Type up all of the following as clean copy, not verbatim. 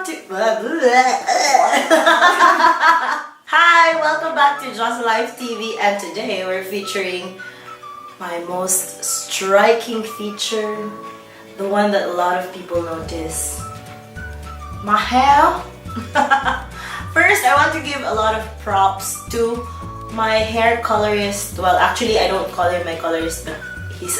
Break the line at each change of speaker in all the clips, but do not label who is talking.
back to Hi, welcome back to Diyosa Life TV, and today we're featuring my most striking feature, the one that a lot of people notice. My hair. First, I want to give a lot of props to my hair colorist. Well, actually, I don't call him my colorist, but he's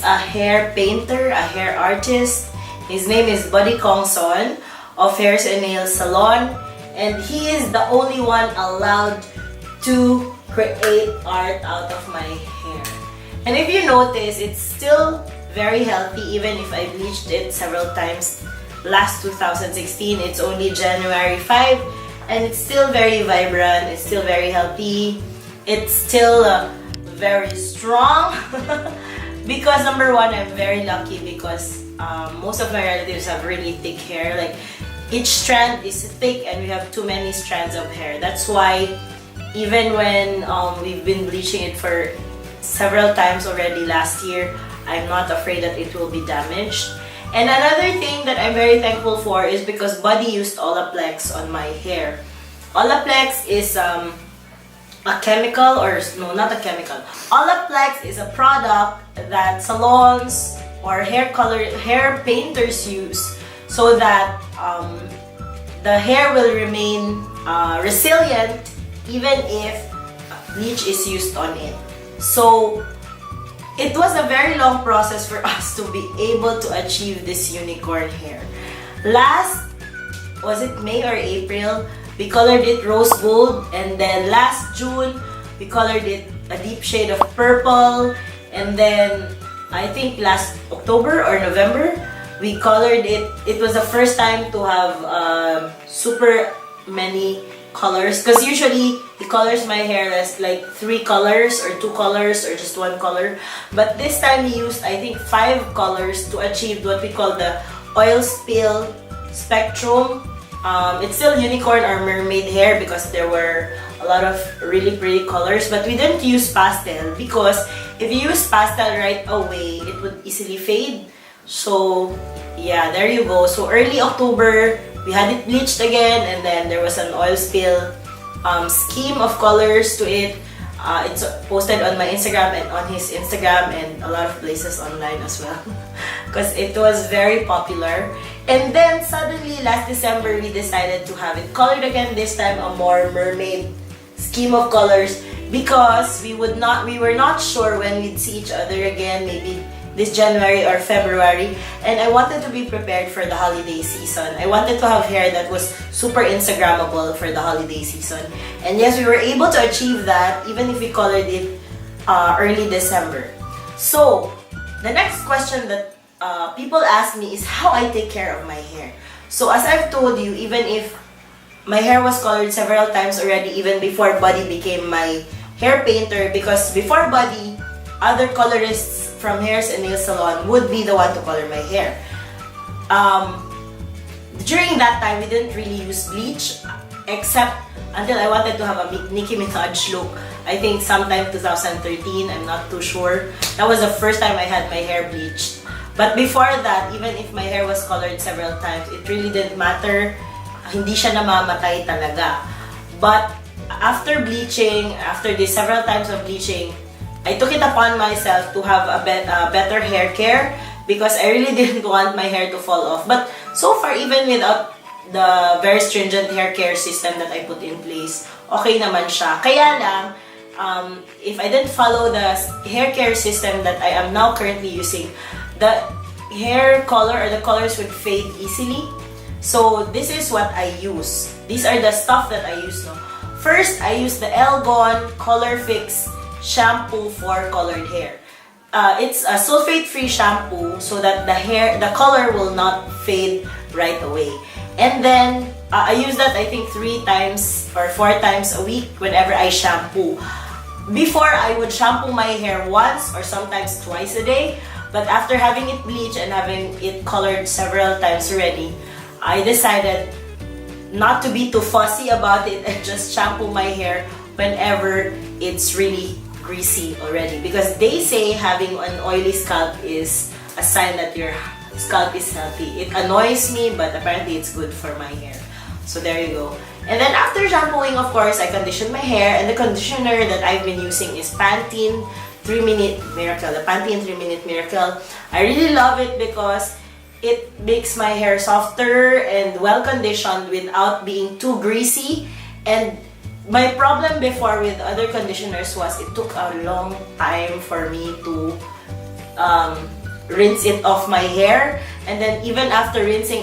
a hair painter, a hair artist. His name is Buddy Kongson of Hairs and Nails Salon, and he is the only one allowed to create art out of my hair. And if you notice, it's still very healthy even if I bleached it several times. Last 2016, it's only January 5, and it's still very vibrant, it's still very healthy, it's still very strong. Because number one, I'm very lucky because most of my relatives have really thick hair. Like, each strand is thick and we have too many strands of hair. That's why even when we've been bleaching it for several times already last year, I'm not afraid that it will be damaged. And another thing that I'm very thankful for is because Buddy used Olaplex on my hair. Olaplex is a chemical, or no, not a chemical. Olaplex is a product that salons or hair painters use so that the hair will remain resilient even if bleach is used on it. So it was a very long process for us to be able to achieve this unicorn hair. Last, was it May or April, we colored it rose gold, and then last June we colored it a deep shade of purple, and then I think last October or November we colored it. It was the first time to have super many colors, because usually he colors my hair as like 3 colors or 2 colors or just 1 color, but this time he used I think 5 colors to achieve what we call the oil spill spectrum. It's still unicorn or mermaid hair because there were a lot of really pretty colors, but we didn't use pastel because if you use pastel right away, it would easily fade. So yeah, there you go. So early October, we had it bleached again, and then there was an oil spill scheme of colors to it. It's posted on my Instagram and on his Instagram and a lot of places online as well because it was very popular. And then suddenly last December we decided to have it colored again, this time a more mermaid scheme of colors, because we were not sure when we'd see each other again, maybe this January or February, and I wanted to be prepared for the holiday season. I wanted to have hair that was super Instagrammable for the holiday season. And yes, we were able to achieve that even if we colored it early December. So the next question that people ask me is how I take care of my hair. So as I've told you, even if my hair was colored several times already, even before Buddy became my hair painter, because before Buddy, other colorists from Hairs and Nails Salon would be the one to color my hair. During that time, we didn't really use bleach, except until I wanted to have a Nicki Minaj look. I think sometime 2013, I'm not too sure. That was the first time I had my hair bleached. But before that, even if my hair was colored several times, it really didn't matter. Hindi siya namamatay talaga. But after bleaching, after the several times of bleaching, I took it upon myself to have a better hair care because I really didn't want my hair to fall off. But so far, even without the very stringent hair care system that I put in place, okay naman siya. Kaya lang, if I didn't follow the hair care system that I am now currently using, the hair color or the colors would fade easily. So this is what I use. These are the stuff that I use. No? First, I use the Elgon Colorfix shampoo for colored hair. It's a sulfate-free shampoo so that the color will not fade right away. And then I use that I think 3 times or 4 times a week whenever I shampoo. Before, I would shampoo my hair once or sometimes twice a day, but after having it bleached and having it colored several times already, I decided not to be too fussy about it and just shampoo my hair whenever it's really greasy already, because they say having an oily scalp is a sign that your scalp is healthy. It annoys me, but apparently it's good for my hair. So there you go. And then after shampooing, of course, I condition my hair. And the conditioner that I've been using is Pantene 3-Minute Miracle. The Pantene 3-Minute Miracle. I really love it because it makes my hair softer and well-conditioned without being too greasy. And my problem before with other conditioners was it took a long time for me to rinse it off my hair. And then even after rinsing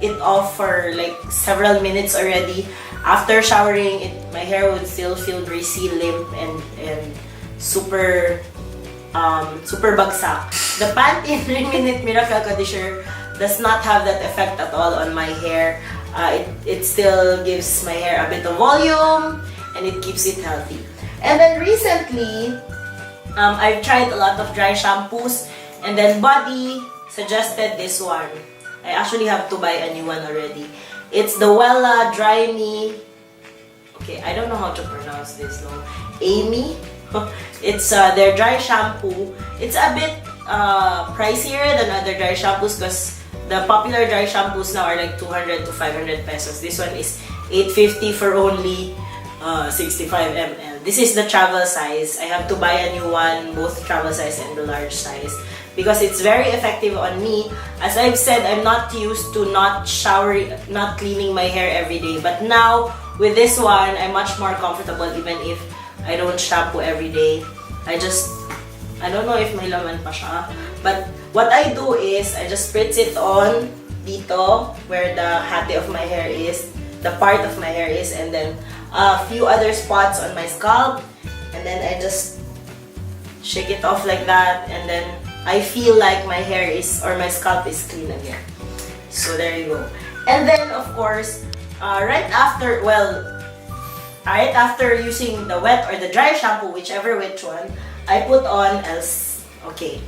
it off for like several minutes already, after showering, my hair would still feel greasy, limp, and super bagsak. The Pantene 3-Minute Miracle Conditioner does not have that effect at all on my hair. It still gives my hair a bit of volume and it keeps it healthy. And then recently, I've tried a lot of dry shampoos, and then Body suggested this one. I actually have to buy a new one already. It's the Wella Dry Me. Okay, I don't know how to pronounce this though. Eimi. It's their dry shampoo. It's a bit pricier than other dry shampoos because the popular dry shampoos now are like 200 to 500 pesos. This one is 850 for only 65 ml. This is the travel size. I have to buy a new one, both travel size and the large size, because it's very effective on me. As I've said, I'm not used to not cleaning my hair every day. But now, with this one, I'm much more comfortable even if I don't shampoo every day. I don't know if may laman pa siya. But what I do is, I just spritz it on dito, where the hati of my hair is, the part of my hair is, and then a few other spots on my scalp. And then I just shake it off like that, and then I feel like my hair is, or my scalp is clean again. So there you go. And then of course, right after using the wet or the dry shampoo, whichever which one, I put on okay,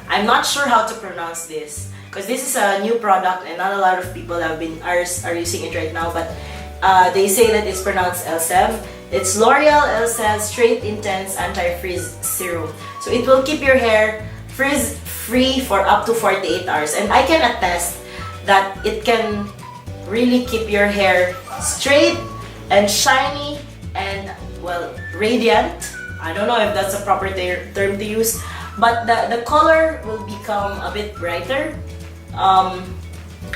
I'm not sure how to pronounce this because this is a new product and not a lot of people are using it right now, but they say that it's pronounced Elseve. It's L'Oreal Elseve Straight Intense Anti-Frizz Serum. So it will keep your hair frizz-free for up to 48 hours. And I can attest that it can really keep your hair straight and shiny and, well, radiant. I don't know if that's a proper term to use, but the color will become a bit brighter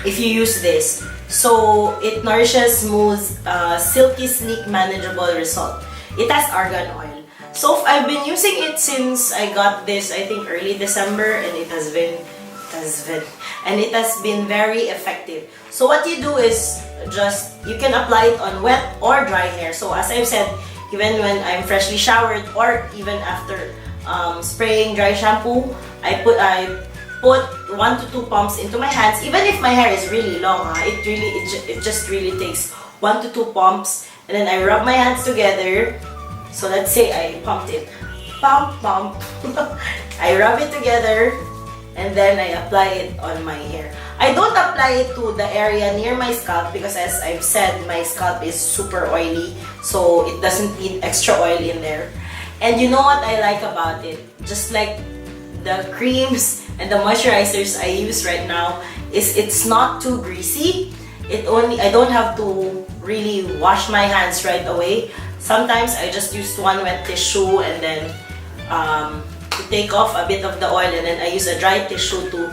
if you use this. So it nourishes smooth, silky, sleek, manageable result. It has argan oil. So I've been using it since I got this, I think early December, and it has been very effective. So what you do is you can apply it on wet or dry hair. So as I've said, even when I'm freshly showered or even after spraying dry shampoo, I put 1 to 2 pumps into my hands. Even if my hair is really long, it just really takes 1 to 2 pumps, and then I rub my hands together. So let's say I pumped it, pump. I rub it together, and then I apply it on my hair. I don't apply it to the area near my scalp because, as I've said, my scalp is super oily, so it doesn't need extra oil in there. And you know what I like about it? Just like the creams and the moisturizers I use right now, is it's not too greasy. I don't have to really wash my hands right away. Sometimes I just use one wet tissue and then to take off a bit of the oil, and then I use a dry tissue to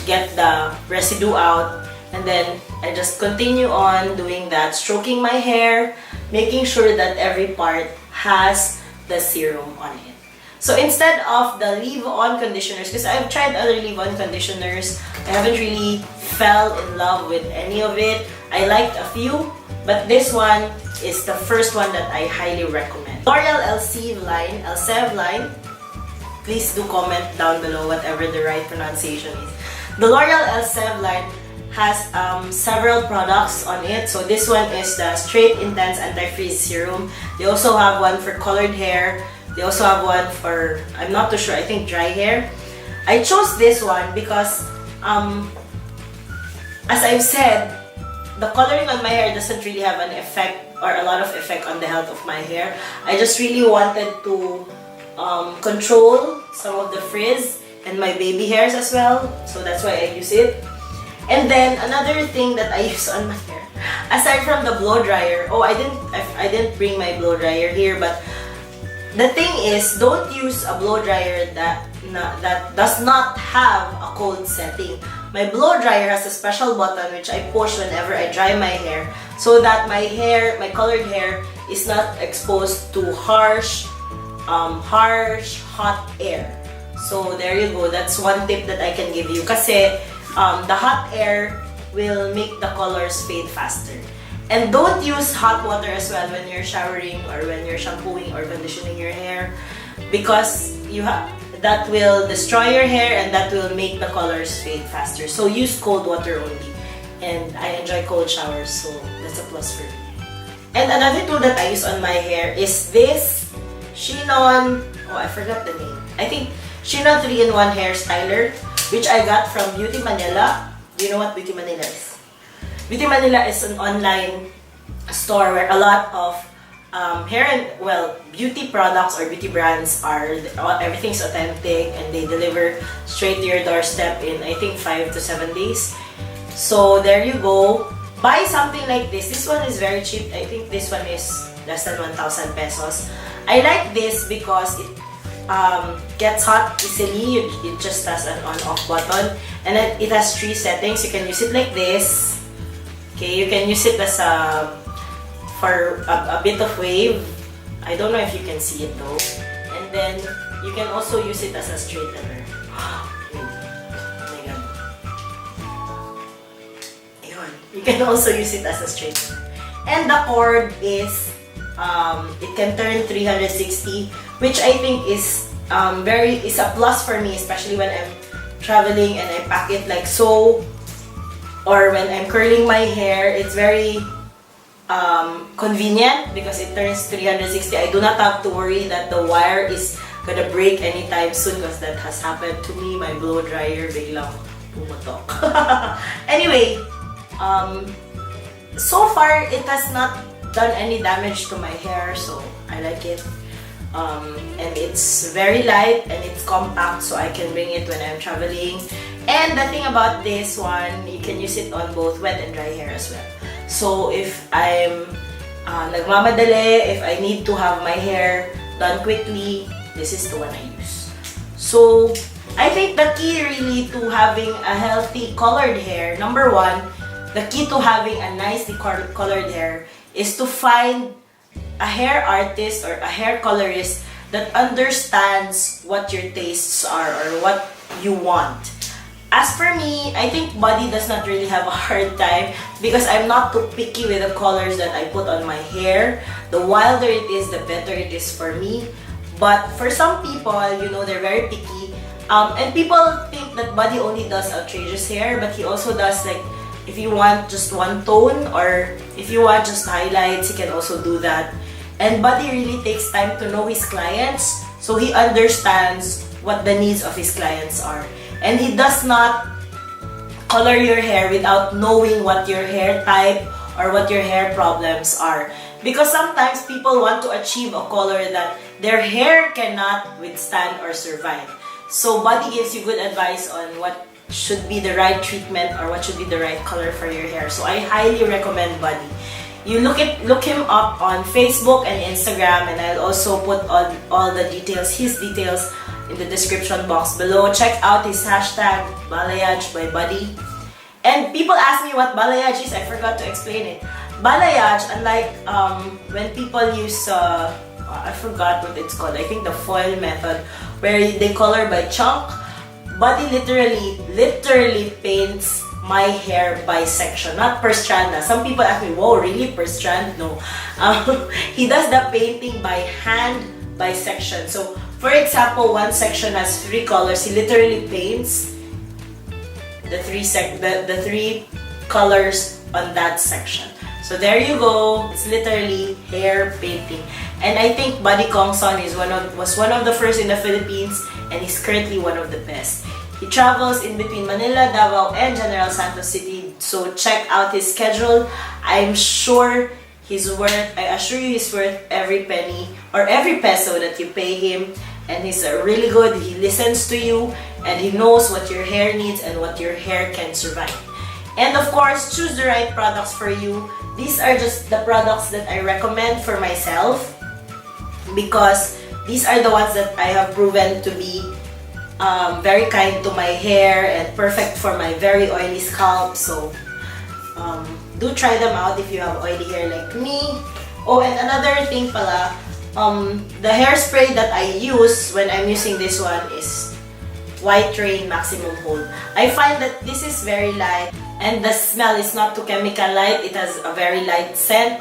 get the residue out, and then I just continue on doing that, stroking my hair, making sure that every part has the serum on it. So instead of the leave-on conditioners, because I've tried other leave-on conditioners, I haven't really fell in love with any of it. I liked a few, but this one is the first one that I highly recommend. L'Oreal Elseve line. Please do comment down below whatever the right pronunciation is. The L'Oreal Elseve line has several products on it. So this one is the Straight Intense Anti-Frizz Serum. They also have one for colored hair. They also have one for, I'm not too sure, I think dry hair. I chose this one because, as I've said, the coloring on my hair doesn't really have an effect or a lot of effect on the health of my hair. I just really wanted to control some of the frizz and my baby hairs as well. So that's why I use it. And then another thing that I use on my hair, aside from the blow dryer. Oh, I didn't bring my blow dryer here, but the thing is, don't use a blow dryer that does not have a cold setting. My blow dryer has a special button which I push whenever I dry my hair, so that my colored hair is not exposed to harsh, hot air. So there you go. That's one tip that I can give you. Kasi the hot air will make the colors fade faster. And don't use hot water as well when you're showering or when you're shampooing or conditioning your hair, because that will destroy your hair and that will make the colors fade faster. So use cold water only. And I enjoy cold showers, so that's a plus for me. And another tool that I use on my hair is this Chinon, oh I forgot the name. I think Chinon 3-in-1 hair styler, which I got from Beauty Manila. Do you know what Beauty Manila is? Beauty Manila is an online store where a lot of hair and, well, beauty products or beauty brands are, everything's authentic and they deliver straight to your doorstep in, I think, 5 to 7 days. So there you go. Buy something like this. This one is very cheap. I think this one is less than 1,000 pesos. I like this because it gets hot easily. It just has an on-off button, and it has 3 settings. You can use it like this. Okay, you can use it as for a bit of wave. I don't know if you can see it though. And then you can also use it as a straightener. Oh my god. Ayun. You can also use it as a straightener. And the cord is it can turn 360, which I think is a plus for me, especially when I'm traveling and I pack it like so, or when I'm curling my hair. It's very convenient because it turns 360. I do not have to worry that the wire is gonna break anytime soon, because that has happened to me. My blow dryer biglang pumutok. Anyway, so far it has not done any damage to my hair, so I like it. And it's very light and it's compact, so I can bring it when I'm traveling. And the thing about this one, you can use it on both wet and dry hair as well. So if I'm nagmamadali, if I need to have my hair done quickly, this is the one I use. So I think the key really to having a healthy colored hair, number one, the key to having a nicely colored hair is to find a hair artist or a hair colorist that understands what your tastes are or what you want. As for me, I think body does not really have a hard time because I'm not too picky with the colors that I put on my hair. The wilder it is, the better it is for me. But for some people, you know, they're very picky. And people think that body only does outrageous hair, but he also does, like, if you want just one tone or if you want just highlights, he can also do that. And Buddy really takes time to know his clients, so he understands what the needs of his clients are. And he does not color your hair without knowing what your hair type or what your hair problems are. Because sometimes people want to achieve a color that their hair cannot withstand or survive. So Buddy gives you good advice on what should be the right treatment or what should be the right color for your hair. So I highly recommend Buddy. You look him up on Facebook and Instagram, and I'll also put all the details, his details, in the description box below. Check out his hashtag Balayage by Buddy. And people ask me what balayage is. I forgot to explain it. Balayage, unlike when people use I forgot what it's called. I think the foil method, where they color by chunk. Buddy literally paints my hair by section, not per strand. Some people ask me, "Whoa, really per strand?" No, he does the painting by hand, by section. So, for example, one section has 3 colors. He literally paints the three colors on that section. So there you go. It's literally hair painting. And I think Buddy Kongson was one of the first in the Philippines, and he's currently one of the best. He travels in between Manila, Davao, and General Santos City. So check out his schedule. I'm sure I assure you he's worth every penny or every peso that you pay him. And he's really good. He listens to you and he knows what your hair needs and what your hair can survive. And of course, choose the right products for you. These are just the products that I recommend for myself because these are the ones that I have proven to be very kind to my hair and perfect for my very oily scalp. So do try them out if you have oily hair like me. Oh, and another thing pala, the hairspray that I use when I'm using this one is White Rain Maximum Hold. I find that this is very light and the smell is not too chemical light. It has a very light scent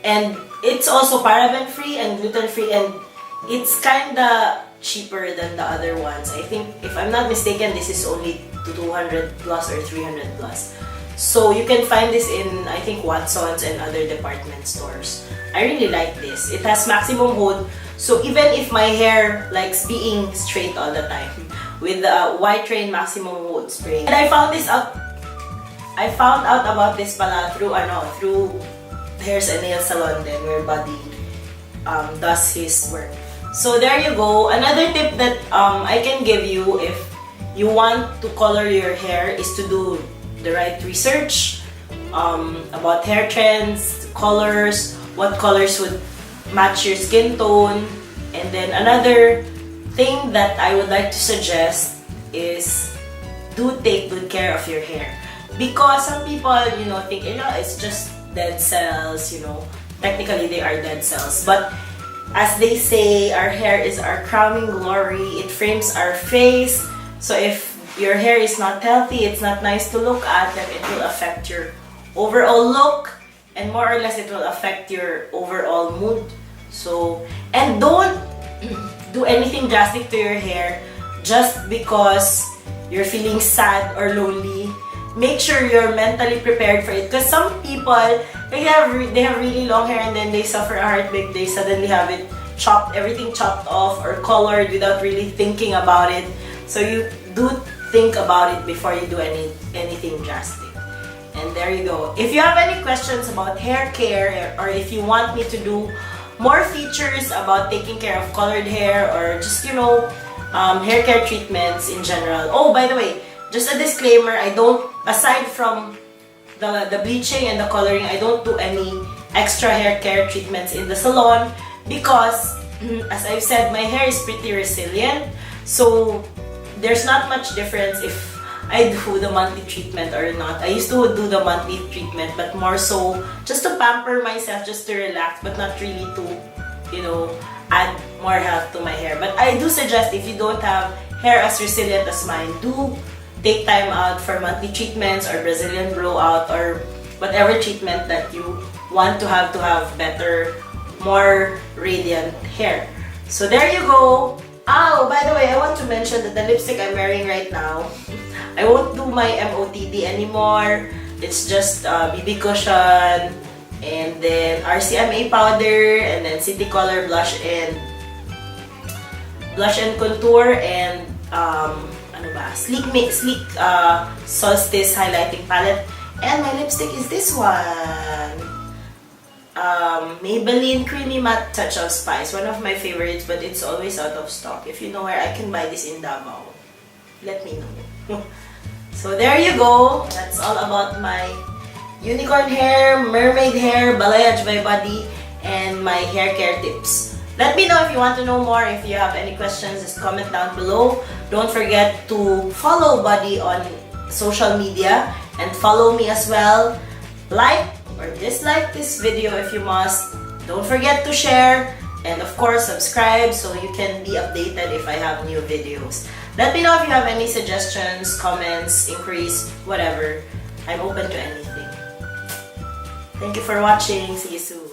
and it's also paraben free and gluten free, and it's kinda cheaper than the other ones. I think, if I'm not mistaken, this is only 200 plus or 300 plus. So you can find this in, I think, Watson's and other department stores. I really like this. It has maximum hold, so even if my hair likes being straight all the time, with the White Rain Maximum Hold spray. And I found out about this pala through Hairs and Nail Salon din, where Buddy does his work. So there you go. Another tip that I can give you if you want to color your hair is to do the right research about hair trends, colors, what colors would match your skin tone. And then another thing that I would like to suggest is do take good care of your hair, because some people, think, it's just dead cells, technically they are dead cells, but as they say, our hair is our crowning glory. It frames our face. So if your hair is not healthy, it's not nice to look at, then it will affect your overall look, and more or less it will affect your overall mood. So, and don't do anything drastic to your hair just because you're feeling sad or lonely. Make sure you're mentally prepared for it, because some people, they have really long hair and then they suffer a heartbreak. They suddenly have it everything chopped off or colored without really thinking about it. So you do think about it before you do anything drastic. And there you go. If you have any questions about hair care, or if you want me to do more features about taking care of colored hair, or just hair care treatments in general. Oh, by the way, just a disclaimer, I don't, aside from the bleaching and the coloring, I don't do any extra hair care treatments in the salon because, as I've said, my hair is pretty resilient. So there's not much difference if I do the monthly treatment or not. I used to do the monthly treatment, but more so just to pamper myself, just to relax, but not really to, add more health to my hair. But I do suggest, if you don't have hair as resilient as mine, do take time out for monthly treatments or Brazilian blowout or whatever treatment that you want to have better, more radiant hair. So there you go. Oh, by the way, I want to mention that the lipstick I'm wearing right now, I won't do my MOTD anymore. It's just BB Cushion, and then RCMA powder, and then City Color blush and contour, and sleek Solstice highlighting palette. And my lipstick is this one, Maybelline Creamy Matte Touch of Spice, one of my favorites, but it's always out of stock. If you know where I can buy this in Davao, let me know. So there you go. That's all about my unicorn hair, mermaid hair, balayage by Buddy, and my hair care tips. Let me know if you want to know more. If you have any questions, just comment down below. Don't forget to follow Buddy on social media and follow me as well. Like or dislike this video if you must. Don't forget to share, and of course subscribe so you can be updated if I have new videos. Let me know if you have any suggestions, comments, inquiries, whatever. I'm open to anything. Thank you for watching. See you soon.